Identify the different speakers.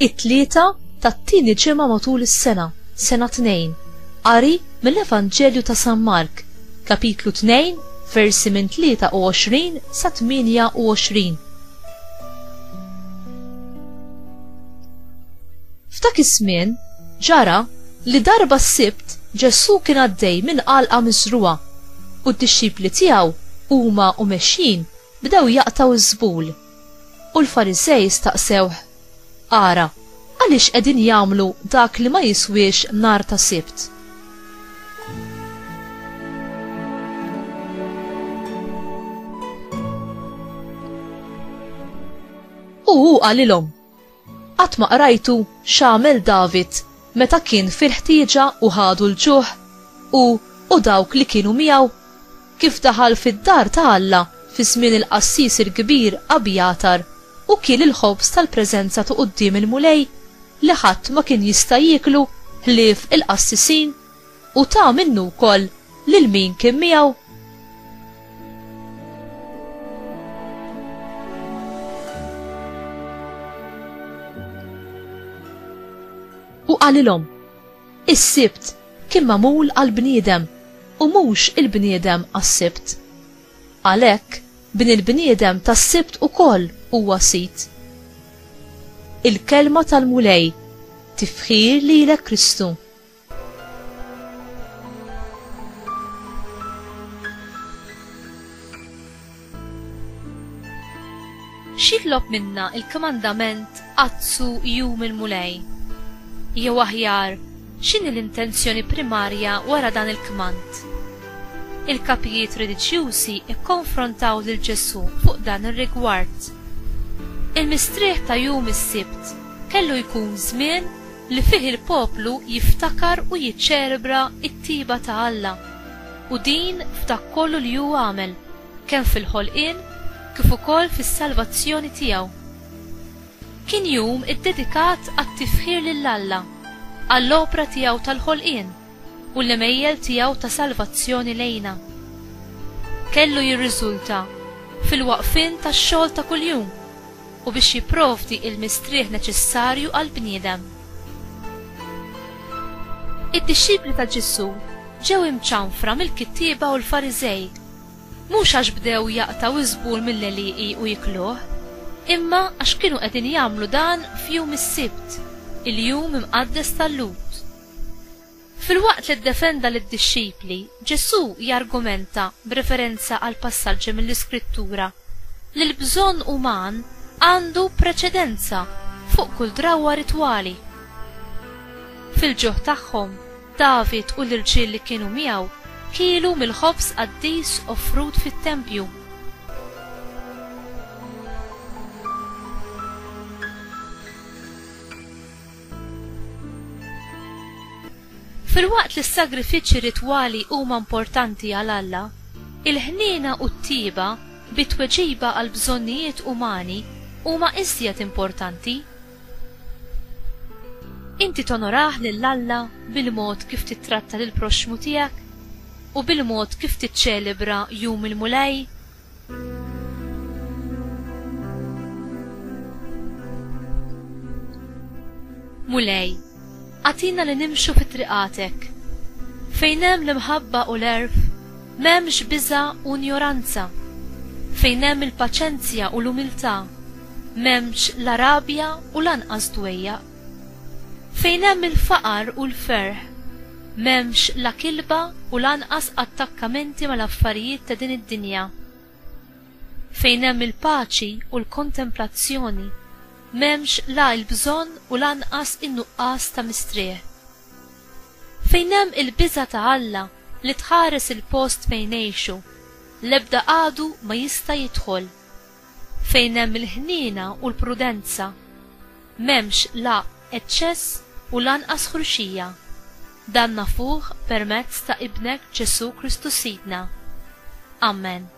Speaker 1: It-tlieta tat-tieni ġimgħa matul is-sena, sena 2, qari mill-Evanġelju ta' San Mark, kapitlu 2, versi minn 23 sa 28. F'dak iż-żmien ġara li darba s-sibt Ġesu kien għaddej minn qalqa miżruqa u d-dixxipli tiegħu huma u mexjin bdew jaqtaw iż-żbul. U l-Fariżej staqsewh: Ara, għaliex qegħdin jagħmlu dak li ma jiswiex nhar ta' sibt? U hu qalilhom: qatt ma qrajtu x'għamel David meta kien fil-ħtieġa u ħadu l-ġuħ u dawk li kienu miegħu, kif daħal fid-dar ta' Alla fi żmien il-qassis il-kbir Abjatar u kiel il-ħobż tal-preżenza ta' quddiem il-mulej li ħadd ma kien jista' jieklu ħlief il-qassisin u ta' minnu wkoll lil min kien miegħu. U qalilhom: is-sibt kien magħmul għall-bniedem u mhux il-bniedem għas-sibt. Għalhekk bin il-bniedem tas-sibt ukoll huwa sit. Il-kelma tal-mulej, tifħir lilek Kristu. X'jitlob minna il-komandament qazzu jum il-mulej? Jew aħjar, x'inhi l-intenzjoni primarja wara dan il-kmand? Il-kapijiet reliġjużi ikkonfrontaw lil Ġesu fuq dan ir-rigward. Il-mistrieħ ta' jum is-sibt kellu jkun żmien li fih il-poplu jiftakar u jiċċelebra t-tiba ta' Alla u din f'dak kollu li hu għamel kemm fil-ħolqien kif ukoll fis-salvazzjoni tiegħu. Kien jum iddedikat għat-tifħir lil Alla, għall-opra tiegħu tal-ħolqien u l-imejjel tiegħu ta' salvazzjoni lejna. Kellu jirriżulta fil-waqfien tax-xogħol ta' kuljum u biex jipprovdi il-mistrieħ neċessarju għall-bniedem. Id-dixxipli ta' Ġesu ġew imċanfra mill-kittieba u l-Fariżej, mhux għax bdew jaqtaw iż-żbul mill-leliqi u jikluh, imma għax kienu qegħdin jagħmlu dan f'jum is-sibt, il-jum imqaddes tal-Lut. Fil-waqt li ddefenda lid-dixxipli, Ġesu jargumenta b'referenza għal passaġġi mill-Iskrittura li l-bżonn uman għandu preċedenza fuq kull drawwa ritwali. Fil-ġuħ tagħhom, David u l-irġiel li kienu miegħu kielu mill-ħobż qaddis offrut fit-tempju. Fil-waqt li s-sagrifiċċji ritwali huma importanti għal Alla, il-ħniena u t-tiba bit-tweġiba għal bżonnijiet umani huma iżjed importanti. Inti tonoraħ lil Alla bil-mod kif titratta lil proxmu tiegħek u bil-mod kif tiċċelebra jum il-mulej. Mulej, għatina li nimxu fi triqatek, fejn hemm l-imħabba u l-erf, m'hemmx biża' u ignoranza, fejn hemm il-paċenzja u l-umiltà, m'hemmx l-arabja u lanqas dwejja, fejn hemm il-faqar u l-ferħ, m'hemmx la kilba u lanqas attakkamenti mal-affarijiet ta' din id-dinja, fejn hemm il-paċi u l-kontemplazzjoni, m'hemmx la l-bżonn u lanqas in-nuqqas ta' mistrieħ. Fejn hemm il-biża' ta' Alla li tħares il-post fejn ngħixu, l-ebda għadu ma jista' jidħol. Fejn hemm il-ħniena u l-prudenza, m'hemmx la eċċess u lanqas ħruxija. Dan nafuh permezz ta' Ibnek Ġesu Kristu Sidna. Amen.